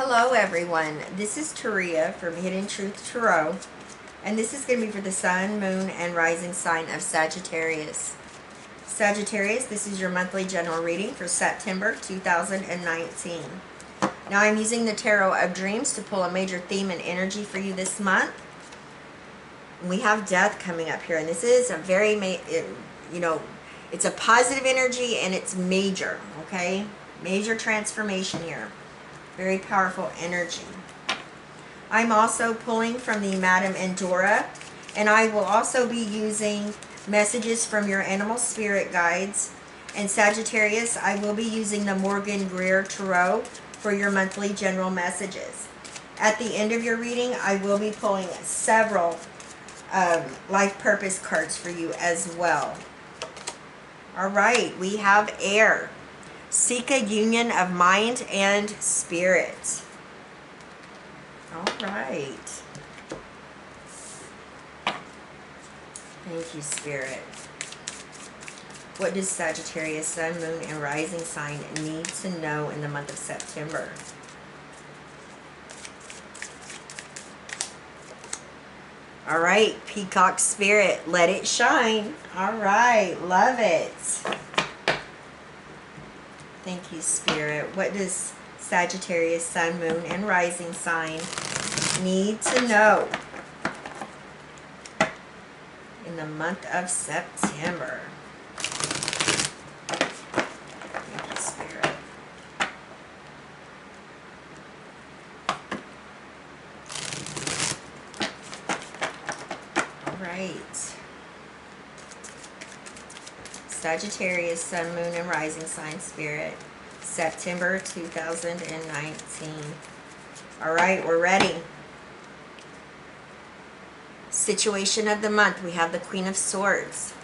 Hello everyone, this is Taria from Hidden Truth Tarot, and this is going to be for the Sun, Moon, and Rising sign of Sagittarius. Sagittarius, this is your monthly general reading for September 2019. Now I'm using the Tarot of Dreams to pull a major theme and energy for you this month. We have death coming up here, and this is a very, it's a positive energy and it's major, okay? Major transformation here. Very powerful energy. I'm also pulling from the Madame Endora, and I will also be using messages from your animal spirit guides. And Sagittarius, I will be using the Morgan Greer Tarot for your monthly general messages. At the end of your reading, I will be pulling several life purpose cards for you as well. All right, we have air. Seek a union of mind and spirit. All right. Thank you, Spirit. What does Sagittarius, Sun, Moon, and Rising sign need to know in the month of September? All right, Peacock Spirit, let it shine. All right, love it. Thank you, Spirit. What does Sagittarius, Sun, Moon, and Rising sign need to know in the month of September? Thank you, Spirit. All right. Sagittarius, Sun, Moon, and Rising sign, Spirit, September 2019. All right, we're ready. Situation of the month, we have the Queen of Swords.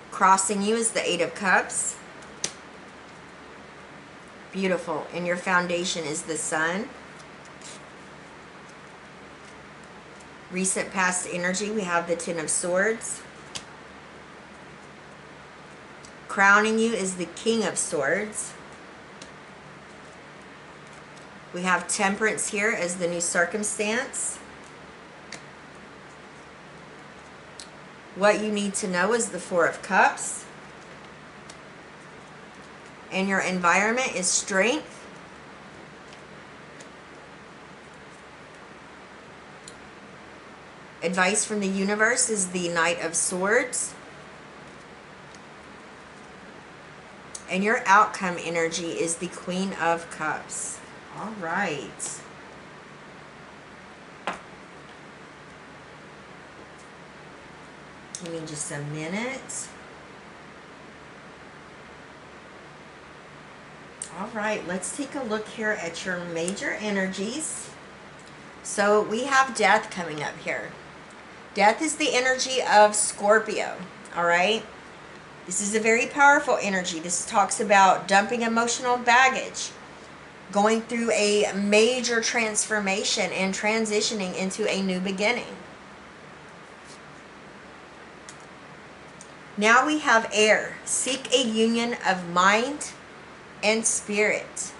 Crossing you is the Eight of Cups. Beautiful. And your foundation is the Sun. Recent past energy, we have the Ten of Swords. Crowning you is the King of Swords. We have Temperance here as the new circumstance. What you need to know is the Four of Cups. And your environment is strength. Advice from the universe is the Knight of Swords. And your outcome energy is the Queen of Cups. All right. Give me just a minute. All right, let's take a look here at your major energies. So we have death coming up here. Death is the energy of Scorpio, all right? This is a very powerful energy. This talks about dumping emotional baggage, going through a major transformation and transitioning into a new beginning. Now we have air. Seek a union of mind and spirit.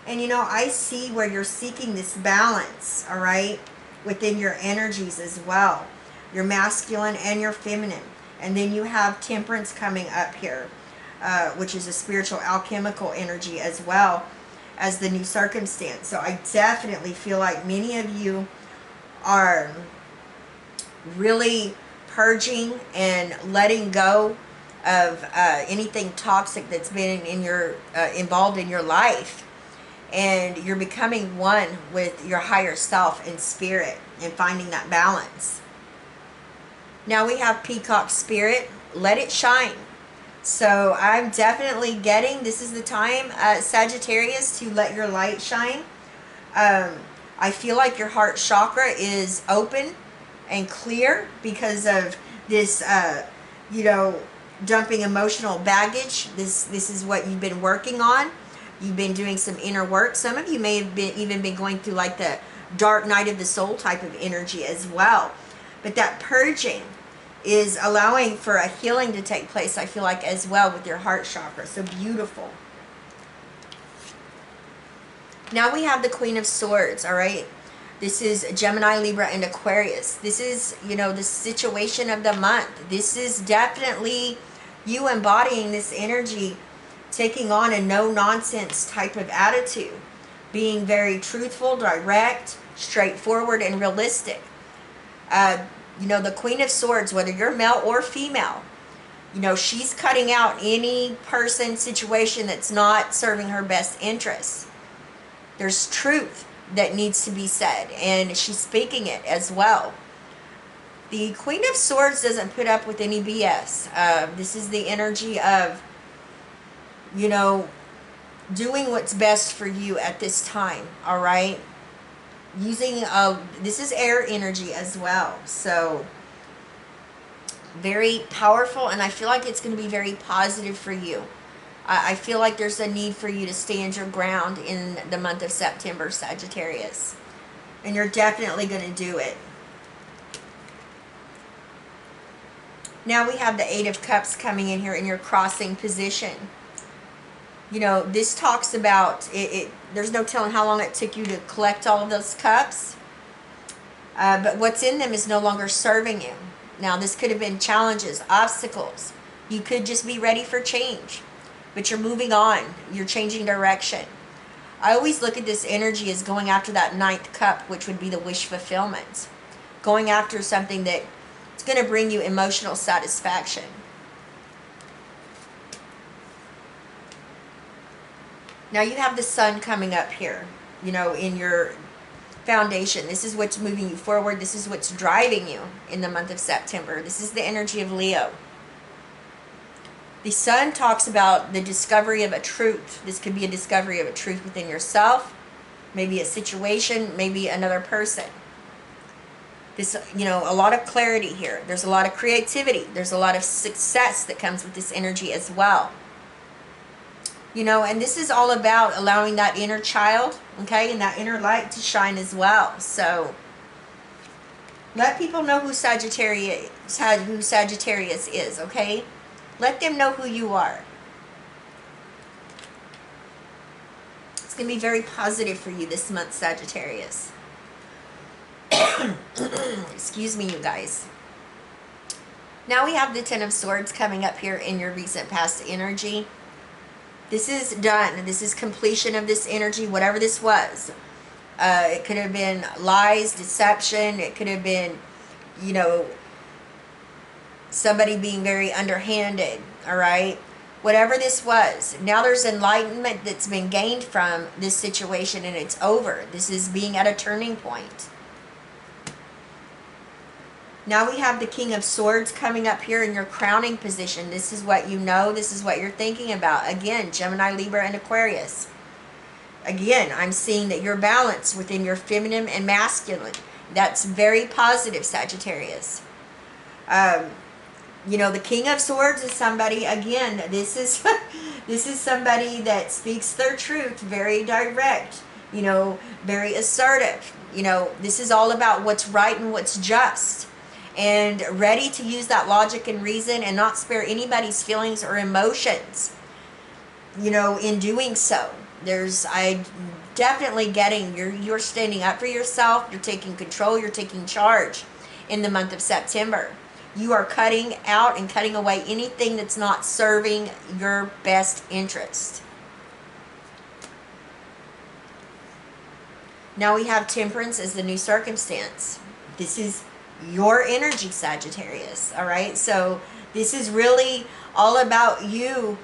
And I see where you're seeking this balance, all right, within your energies as well. Your masculine and your feminine. And then you have Temperance coming up here, which is a spiritual alchemical energy as well as the new circumstance. So I definitely feel like many of you are really purging and letting go of anything toxic that's been in your involved in your life. And you're becoming one with your higher self and spirit and finding that balance. Now we have Peacock Spirit, let it shine. So I'm definitely getting, this is the time, Sagittarius, to let your light shine. I feel like your heart chakra is open and clear because of this, dumping emotional baggage. This is what you've been working on. You've been doing some inner work. Some of you may have even been going through like the dark night of the soul type of energy as well. But that purging is allowing for a healing to take place, I feel like, as well with your heart chakra. So beautiful. Now we have the Queen of Swords, all right? This is Gemini, Libra, and Aquarius. This is, you know, the situation of the month. This is definitely you embodying this energy, taking on a no-nonsense type of attitude, being very truthful, direct, straightforward, and realistic. You know, the Queen of Swords, whether you're male or female, you know, she's cutting out any person, situation that's not serving her best interests. There's truth that needs to be said, and she's speaking it as well. The Queen of Swords doesn't put up with any BS. This is the energy of, you know, doing what's best for you at this time, all right? Using, this is air energy as well, so very powerful, and I feel like it's going to be very positive for you. I feel like there's a need for you to stand your ground in the month of September, Sagittarius. And you're definitely going to do it. Now we have the Eight of Cups coming in here in your crossing position. You know, this talks about, there's no telling how long it took you to collect all of those cups. But what's in them is no longer serving you. Now, this could have been challenges, obstacles. You could just be ready for change. But you're moving on. You're changing direction. I always look at this energy as going after that ninth cup, which would be the wish fulfillment. Going after something that is going to bring you emotional satisfaction. Now you have the sun coming up here, you know, in your foundation. This is what's moving you forward. This is what's driving you in the month of September. This is the energy of Leo. The sun talks about the discovery of a truth. This could be a discovery of a truth within yourself, maybe a situation, maybe another person. This, you know, a lot of clarity here. There's a lot of creativity. There's a lot of success that comes with this energy as well. You know, and this is all about allowing that inner child, okay, and that inner light to shine as well. So let people know who Sagittarius is, okay? Let them know who you are. It's going to be very positive for you this month, Sagittarius. Excuse me, you guys. Now we have the Ten of Swords coming up here in your recent past energy. This is done. This is completion of this energy, whatever this was. It could have been lies, deception. It could have been, you know, somebody being very underhanded, all right? Whatever this was, now there's enlightenment that's been gained from this situation, and it's over. This is being at a turning point. Now we have the King of Swords coming up here in your crowning position. This is what you know. This is what you're thinking about. Again, Gemini, Libra, and Aquarius. Again, I'm seeing that you're balanced within your feminine and masculine. That's very positive, Sagittarius. You know, the King of Swords is somebody, again, this is this is somebody that speaks their truth, very direct, you know, very assertive. You know, this is all about what's right and what's just, and ready to use that logic and reason and not spare anybody's feelings or emotions, you know, in doing so. I definitely getting, you're standing up for yourself, you're taking control, you're taking charge in the month of September. You are cutting out and cutting away anything that's not serving your best interest. Now we have Temperance as the new circumstance. This is your energy, Sagittarius, all right? So this is really all about you,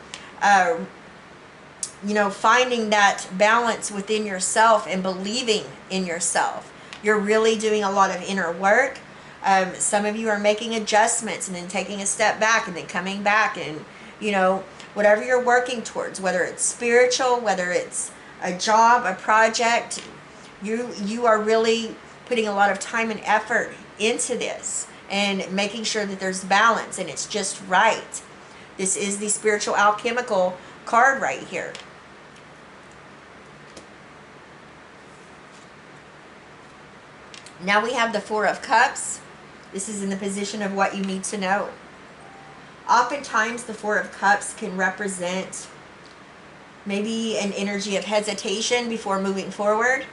you know, finding that balance within yourself and believing in yourself. You're really doing a lot of inner work. Some of you are making adjustments and then taking a step back and then coming back, and, you know, whatever you're working towards, whether it's spiritual, whether it's a job, a project, you are really putting a lot of time and effort into this and making sure that there's balance and it's just right. This is the spiritual alchemical card right here. Now we have the Four of Cups. This is in the position of what you need to know. Oftentimes the Four of Cups can represent maybe an energy of hesitation before moving forward.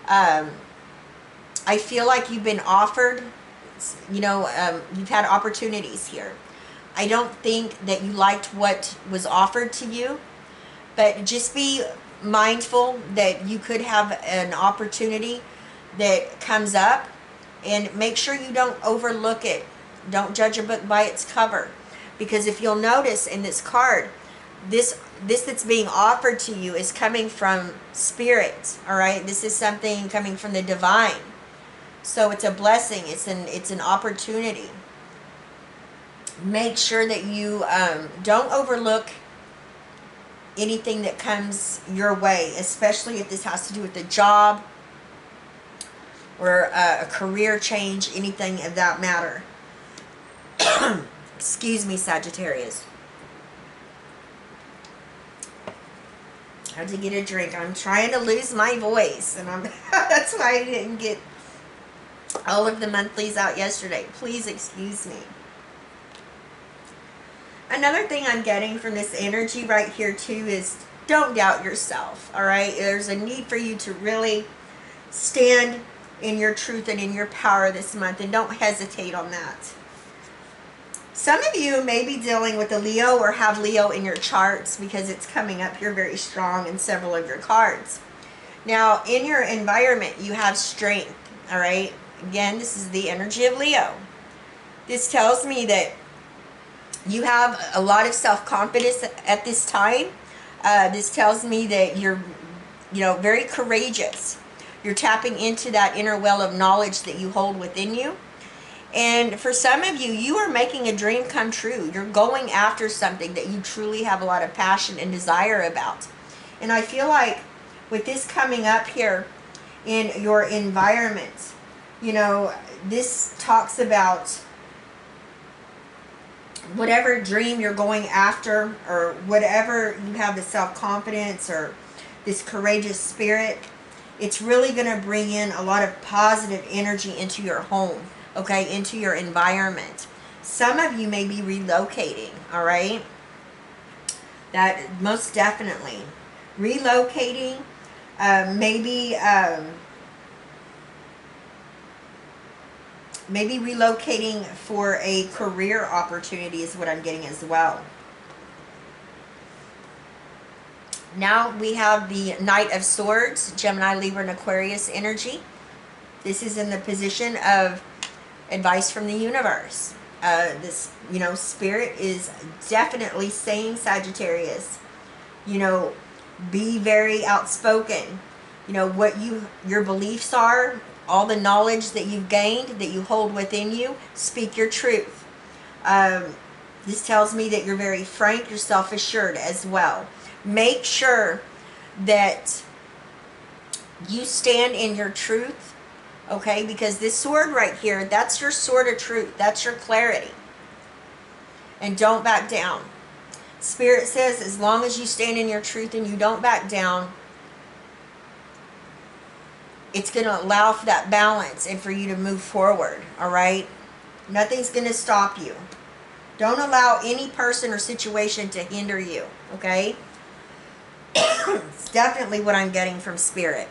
I feel like you've been offered, you've had opportunities here. I don't think that you liked what was offered to you, but just be mindful that you could have an opportunity that comes up, and make sure you don't overlook it. Don't judge a book by its cover, because if you'll notice in this card, this that's being offered to you is coming from spirit. All right, this is something coming from the divine. So it's a blessing. It's an opportunity. Make sure that you don't overlook anything that comes your way, especially if this has to do with a job or a career change, anything of that matter. Excuse me, Sagittarius. I had to get a drink. I'm trying to lose my voice, and that's why I didn't get all of the monthlies out yesterday. Please excuse me. Another thing I'm getting from this energy right here too is don't doubt yourself. All right, there's a need for you to really stand in your truth and in your power this month, and don't hesitate on that. Some of you may be dealing with a Leo or have Leo in your charts, because it's coming up here very strong in several of your cards. Now, in your environment, you have strength. All right, again, this is the energy of Leo. This tells me that you have a lot of self-confidence at this time. This tells me that you're, very courageous. You're tapping into that inner well of knowledge that you hold within you. And for some of you, you are making a dream come true. You're going after something that you truly have a lot of passion and desire about. And I feel like with this coming up here in your environment, this talks about whatever dream you're going after, or whatever you have the self-confidence or this courageous spirit, it's really going to bring in a lot of positive energy into your home, okay, into your environment. Some of you may be relocating, all right? That most definitely. Relocating, maybe relocating for a career opportunity is what I'm getting as well. Now we have the Knight of Swords, Gemini, Libra, and Aquarius energy. This is in the position of advice from the universe. This, Spirit is definitely saying, Sagittarius, be very outspoken. What your beliefs are, all the knowledge that you've gained, that you hold within you, speak your truth. This tells me that you're very frank, you're self-assured as well. Make sure that you stand in your truth, okay? Because this sword right here, that's your sword of truth. That's your clarity. And don't back down. Spirit says as long as you stand in your truth and you don't back down, it's going to allow for that balance and for you to move forward, all right? Nothing's going to stop you. Don't allow any person or situation to hinder you, okay? It's definitely what I'm getting from Spirit.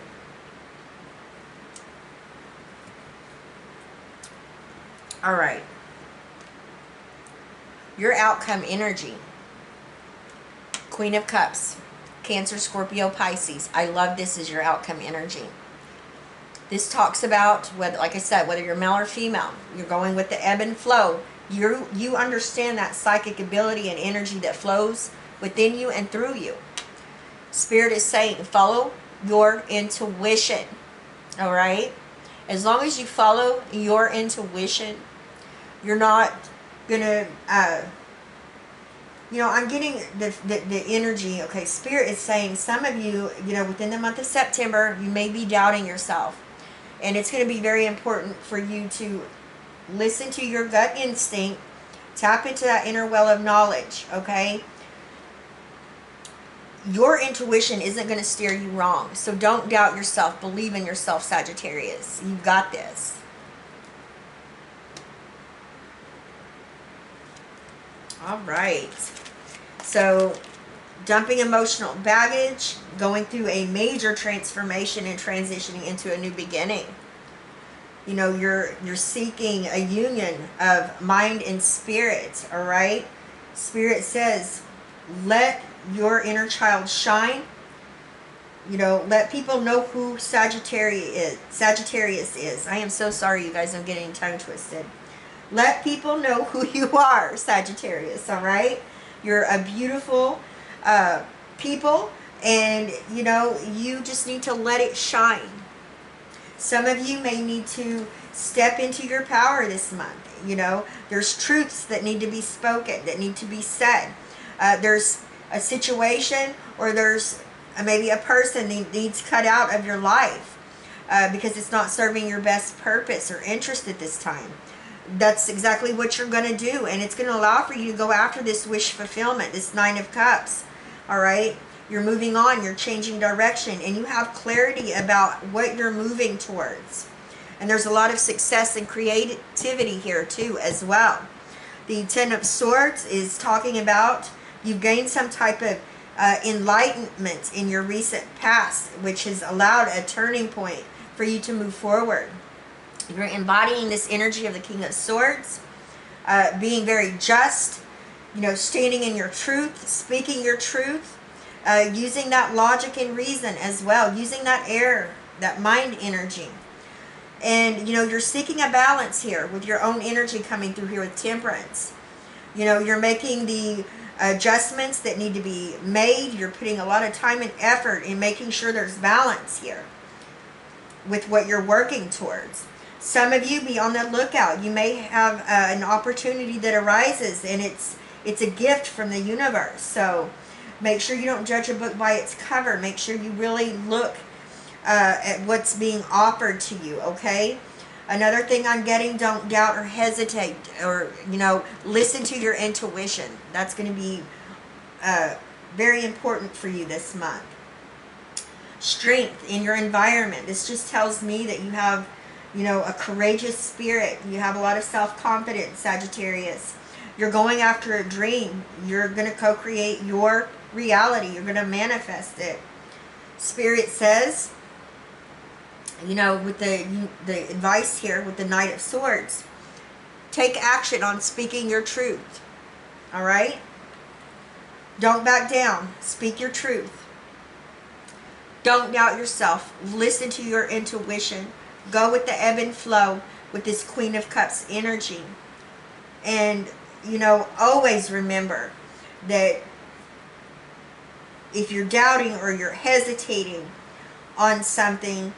All right. Your outcome energy. Queen of Cups. Cancer, Scorpio, Pisces. I love this as your outcome energy. This talks about, whether, like I said, whether you're male or female, you're going with the ebb and flow. You understand that psychic ability and energy that flows within you and through you. Spirit is saying, follow your intuition. All right? As long as you follow your intuition, you're not going to, I'm getting the energy. Okay, Spirit is saying some of you, within the month of September, you may be doubting yourself. And it's going to be very important for you to listen to your gut instinct, tap into that inner well of knowledge, okay? Your intuition isn't going to steer you wrong. So don't doubt yourself. Believe in yourself, Sagittarius. You've got this. All right. So dumping emotional baggage, going through a major transformation and transitioning into a new beginning. You know, you're seeking a union of mind and spirit, all right? Spirit says, let your inner child shine. You know, let people know who Sagittarius is. I am so sorry, you guys. I'm getting tongue twisted. Let people know who you are, Sagittarius, all right? You're a beautiful people, and, you know, you just need to let it shine. Some of you may need to step into your power this month. You know, there's truths that need to be spoken, that need to be said. There's a situation, or there's maybe a person that needs cut out of your life because it's not serving your best purpose or interest at this time. That's exactly what you're going to do, and it's going to allow for you to go after this wish fulfillment, this Nine of Cups. All right? You're moving on, you're changing direction, and you have clarity about what you're moving towards. And there's a lot of success and creativity here too as well. The Ten of Swords is talking about you've gained some type of enlightenment in your recent past, which has allowed a turning point for you to move forward. You're embodying this energy of the King of Swords, being very just, you know, standing in your truth, speaking your truth, using that logic and reason as well, using that air, that mind energy. And, you know, you're seeking a balance here with your own energy coming through here with Temperance. You know, you're making the adjustments that need to be made. You're putting a lot of time and effort in making sure there's balance here with what you're working towards. Some of you, be on the lookout. You may have an opportunity that arises, and it's a gift from the universe. So make sure you don't judge a book by its cover. Make sure you really look at what's being offered to you, okay? Another thing I'm getting, don't doubt or hesitate, or, you know, listen to your intuition. That's going to be very important for you this month. Strength in your environment. This just tells me that you have, you know, a courageous spirit. You have a lot of self-confidence, Sagittarius. You're going after a dream. You're going to co-create your reality. You're going to manifest it. Spirit says, you know, with the advice here with the Knight of Swords, take action on speaking your truth. All right? Don't back down. Speak your truth. Don't doubt yourself. Listen to your intuition. Go with the ebb and flow with this Queen of Cups energy. And, you know, always remember that if you're doubting or you're hesitating on something,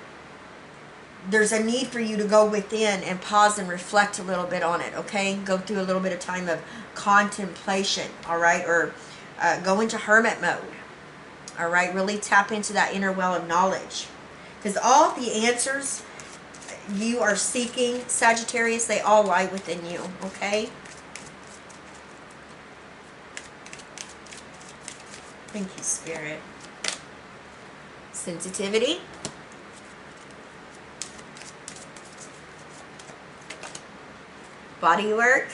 there's a need for you to go within and pause and reflect a little bit on it, okay? Go through a little bit of time of contemplation, all right? Or go into hermit mode, all right? Really tap into that inner well of knowledge. Because all the answers you are seeking, Sagittarius, they all lie within you, okay? Thank you, Spirit. Sensitivity. Body work.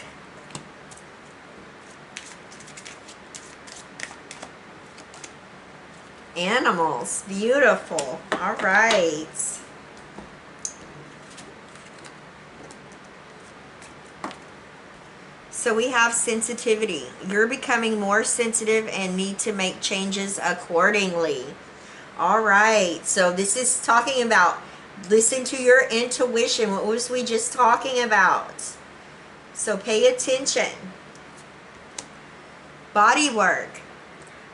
Animals. Beautiful. All right. So we have sensitivity. You're becoming more sensitive and need to make changes accordingly. All right. So this is talking about listen to your intuition. What was we just talking about? So pay attention. Body work.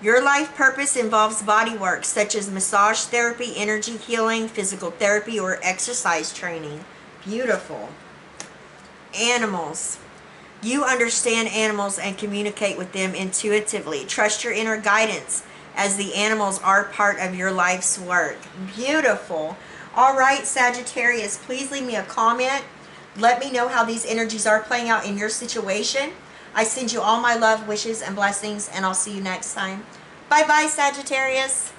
Your life purpose involves body work such as massage therapy, energy healing, physical therapy, or exercise training. Beautiful. Animals. You understand animals and communicate with them intuitively. Trust your inner guidance as the animals are part of your life's work. Beautiful. All right, Sagittarius, please leave me a comment. Let me know how these energies are playing out in your situation. I send you all my love, wishes, and blessings, and I'll see you next time. Bye-bye, Sagittarius.